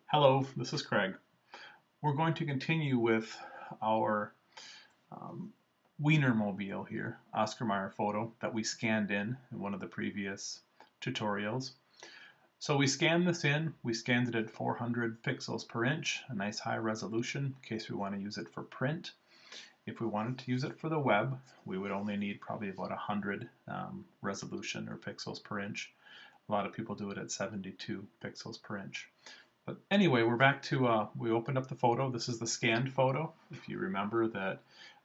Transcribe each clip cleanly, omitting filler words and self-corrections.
Hello, this is Craig. We're going to continue with our um, Wienermobile here, Oscar Mayer photo that we scanned in one of the previous tutorials. So we scanned this in, we scanned it at 400 pixels per inch, a nice high resolution in case we want to use it for print. If we wanted to use it for the web, we would only need probably about 100 resolution or pixels per inch. A lot of people do it at 72 pixels per inch. But anyway, we're back to, we opened up the photo. This is the scanned photo. If you remember that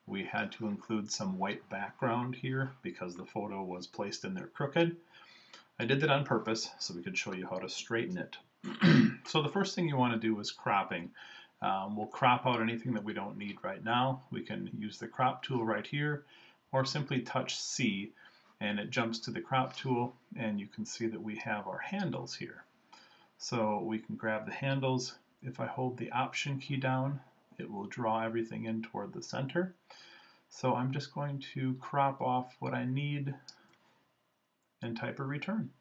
we had to include some white background here because the photo was placed in there crooked. I did that on purpose so we could show you how to straighten it. So the first thing you want to do is cropping. We'll crop out anything that we don't need right now. We can use the crop tool right here or simply touch C and it jumps to the crop tool and you can see that we have our handles here. So we can grab the handles. If I hold the Option key down, it will draw everything in toward the center. So I'm just going to crop off what I need and type a return.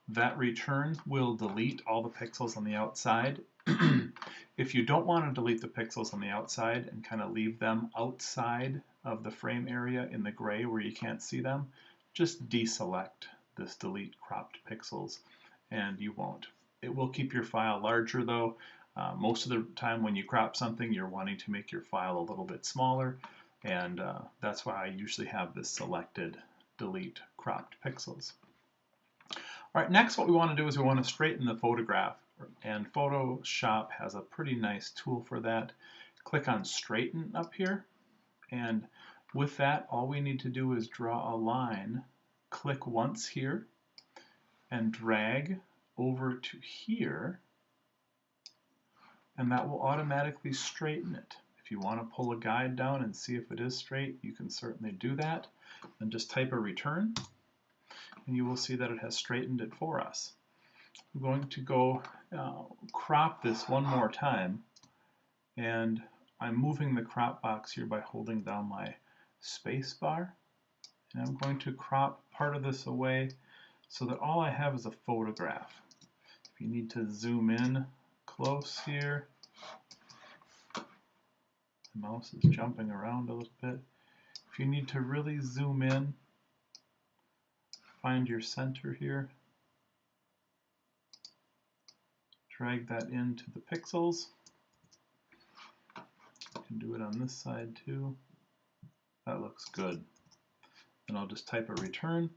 That return will delete all the pixels on the outside. If you don't want to delete the pixels on the outside and kind of leave them outside of the frame area in the gray where you can't see them, just deselect this delete cropped pixels and you won't. It will keep your file larger though. Most of the time when you crop something, you're wanting to make your file a little bit smaller, and that's why I usually have this selected delete cropped pixels. All right, next what we want to do is we want to straighten the photograph, and Photoshop has a pretty nice tool for that. Click on Straighten up here, and with that, all we need to do is draw a line. Click once here, and drag over to here, and that will automatically straighten it. If you want to pull a guide down and see if it is straight, you can certainly do that. Then just type a return, and you will see that it has straightened it for us. I'm going to go crop this one more time, and I'm moving the crop box here by holding down my space bar, and I'm going to crop part of this away so that all I have is a photograph. If you need to zoom in close here, the mouse is jumping around a little bit. If you need to really zoom in, find your center here, drag that into the pixels. You can do it on this side too. That looks good. Then I'll just type a return.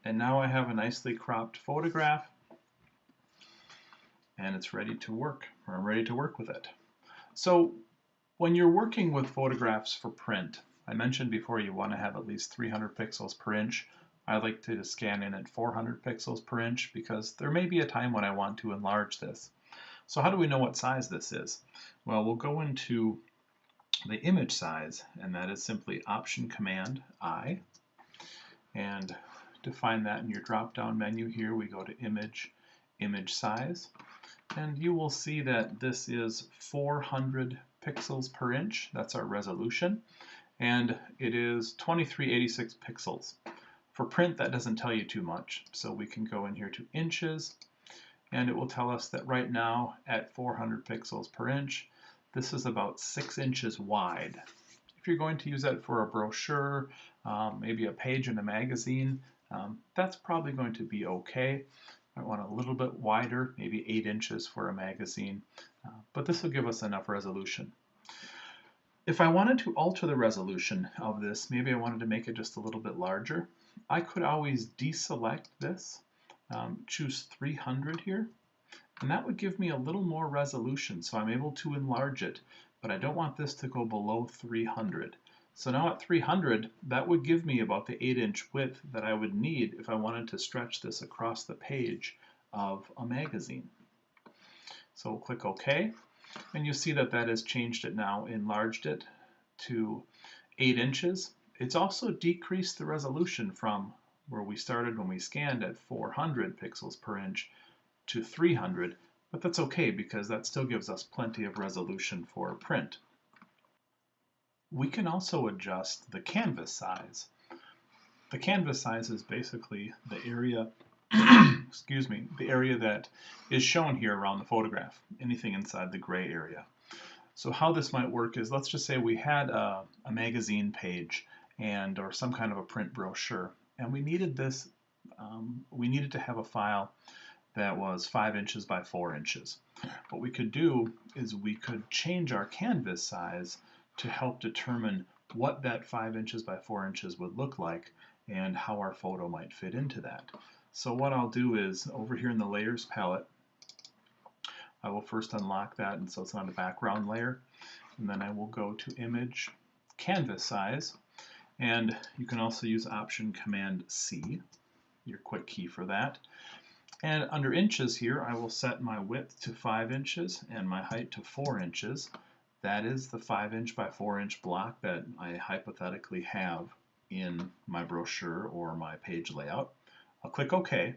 And now I have a nicely cropped photograph and it's ready to work, or I'm ready to work with it. So when you're working with photographs for print, I mentioned before you want to have at least 300 pixels per inch. I like to scan in at 400 pixels per inch because there may be a time when I want to enlarge this. So how do we know what size this is? Well, we'll go into the image size, and that is simply Option Command I, and to find that in your drop-down menu here, we go to Image, Image Size, and you will see that this is 400 pixels per inch. That's our resolution, and it is 2386 pixels. For print, that doesn't tell you too much, so we can go in here to inches, and it will tell us that right now at 400 pixels per inch, this is about 6 inches wide. If you're going to use that for a brochure, maybe a page in a magazine, that's probably going to be okay. I want a little bit wider, maybe 8 inches for a magazine, but this will give us enough resolution. If I wanted to alter the resolution of this, maybe I wanted to make it just a little bit larger, I could always deselect this, choose 300 here, and that would give me a little more resolution, so I'm able to enlarge it, but I don't want this to go below 300. So now at 300, that would give me about the 8-inch width that I would need if I wanted to stretch this across the page of a magazine. So we'll click OK, and you see that that has changed it now, enlarged it to 8 inches. It's also decreased the resolution from where we started when we scanned at 400 pixels per inch to 300, but that's okay because that still gives us plenty of resolution for print. We can also adjust the canvas size. The canvas size is basically the area excuse me, the area that is shown here around the photograph, anything inside the gray area. So how this might work is, let's just say we had a magazine page or some kind of a print brochure, and we needed this, we needed to have a file that was 5 inches by 4 inches. What we could do is we could change our canvas size to help determine what that 5 inches by 4 inches would look like and how our photo might fit into that. So what I'll do is, over here in the layers palette, I will first unlock that, and so it's not a background layer, and then I will go to image, canvas size, and you can also use option command C, your quick key for that. And under inches here, I will set my width to 5 inches and my height to 4 inches. That is the 5 inch by 4 inch block that I hypothetically have in my brochure or my page layout. I'll click OK.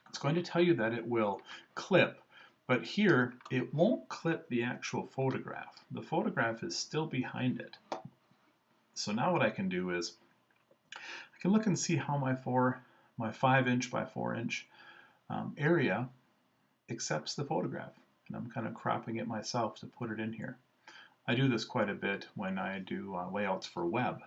It's going to tell you that it will clip, but here it won't clip the actual photograph. The photograph is still behind it. So now what I can do is I can look and see how my 5 inch by 4 inch area accepts the photograph, and I'm kind of cropping it myself to put it in here. I do this quite a bit when I do layouts for web.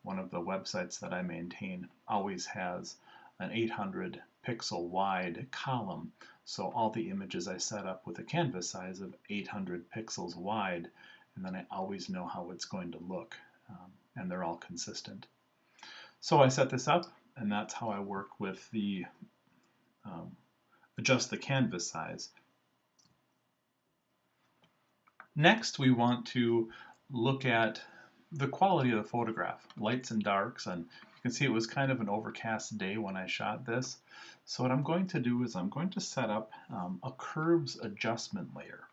One of the websites that I maintain always has an 800 pixel wide column, so all the images I set up with a canvas size of 800 pixels wide, and then I always know how it's going to look, and they're all consistent. So I set this up, and that's how I work with the adjust the canvas size. Next, we want to look at the quality of the photograph, lights and darks, and you can see it was kind of an overcast day when I shot this. So what I'm going to do is I'm going to set up a curves adjustment layer.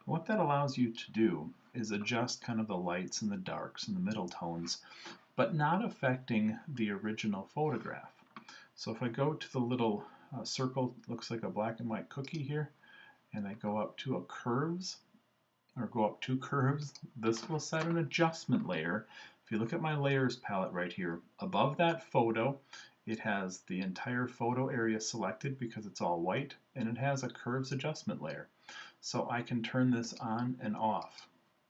What that allows you to do is adjust kind of the lights and the darks and the middle tones, but not affecting the original photograph. So if I go to the little circle, looks like a black and white cookie here, and I go up to a curves, or go up two curves, this will set an adjustment layer. If you look at my layers palette right here, above that photo, it has the entire photo area selected because it's all white, and it has a curves adjustment layer. So I can turn this on and off.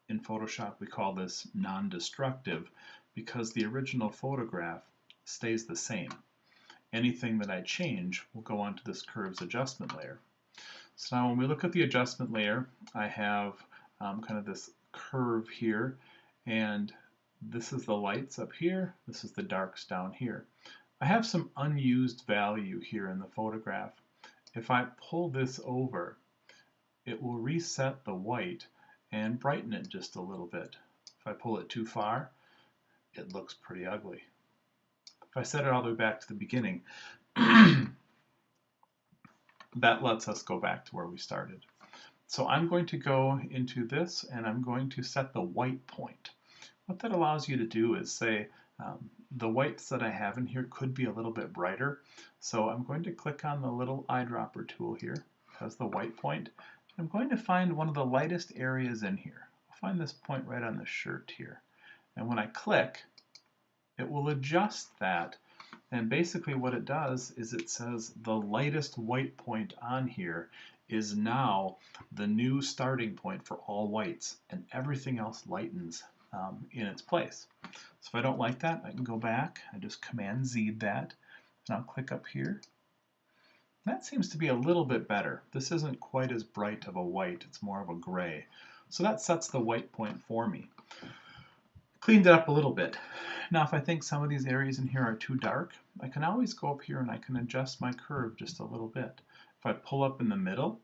In Photoshop, we call this non-destructive because the original photograph stays the same. Anything that I change will go onto this curves adjustment layer. So now when we look at the adjustment layer, I have kind of this curve here, and this is the lights up here, this is the darks down here. I have some unused value here in the photograph. If I pull this over, it will reset the white and brighten it just a little bit. If I pull it too far, it looks pretty ugly. If I set it all the way back to the beginning, that lets us go back to where we started. So I'm going to go into this and I'm going to set the white point. What that allows you to do is say the whites that I have in here could be a little bit brighter. So I'm going to click on the little eyedropper tool here. It has the white point. I'm going to find one of the lightest areas in here. I'll find this point right on the shirt here. And when I click, it will adjust that. And basically what it does is it says the lightest white point on here is now the new starting point for all whites, and everything else lightens in its place. So if I don't like that, I can go back. I just Command Z that, and I'll click up here. That seems to be a little bit better. This isn't quite as bright of a white, it's more of a gray. So that sets the white point for me. Cleaned it up a little bit. Now if I think some of these areas in here are too dark, I can always go up here and I can adjust my curve just a little bit. If I pull up in the middle,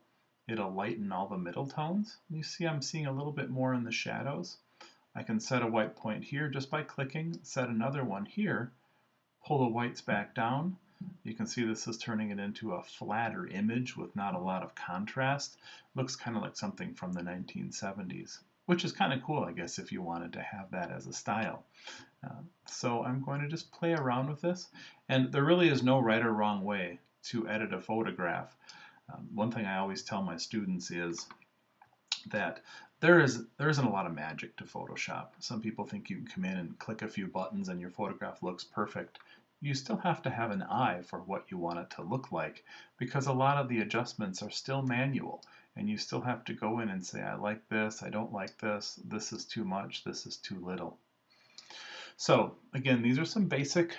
it'll lighten all the middle tones. You see I'm seeing a little bit more in the shadows. I can set a white point here just by clicking, set another one here, pull the whites back down. You can see this is turning it into a flatter image with not a lot of contrast. Looks kind of like something from the 1970s, which is kind of cool, I guess, if you wanted to have that as a style. So I'm going to just play around with this, and there really is no right or wrong way to edit a photograph. One thing I always tell my students is that there isn't a lot of magic to Photoshop. Some people think you can come in and click a few buttons and your photograph looks perfect. you still have to have an eye for what you want it to look like, because a lot of the adjustments are still manual, and you still have to go in and say, I like this, I don't like this, this is too much, this is too little. So again, these are some basic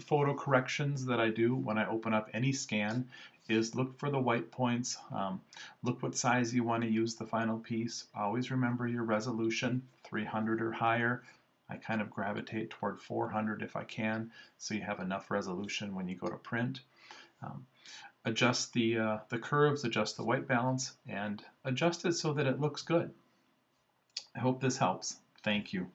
photo corrections that I do when I open up any scan. Is look for the white points, look what size you want to use the final piece. Always remember your resolution, 300 or higher. I kind of gravitate toward 400 if I can, so you have enough resolution when you go to print. Adjust the curves, adjust the white balance, and adjust it so that it looks good. I hope this helps. Thank you.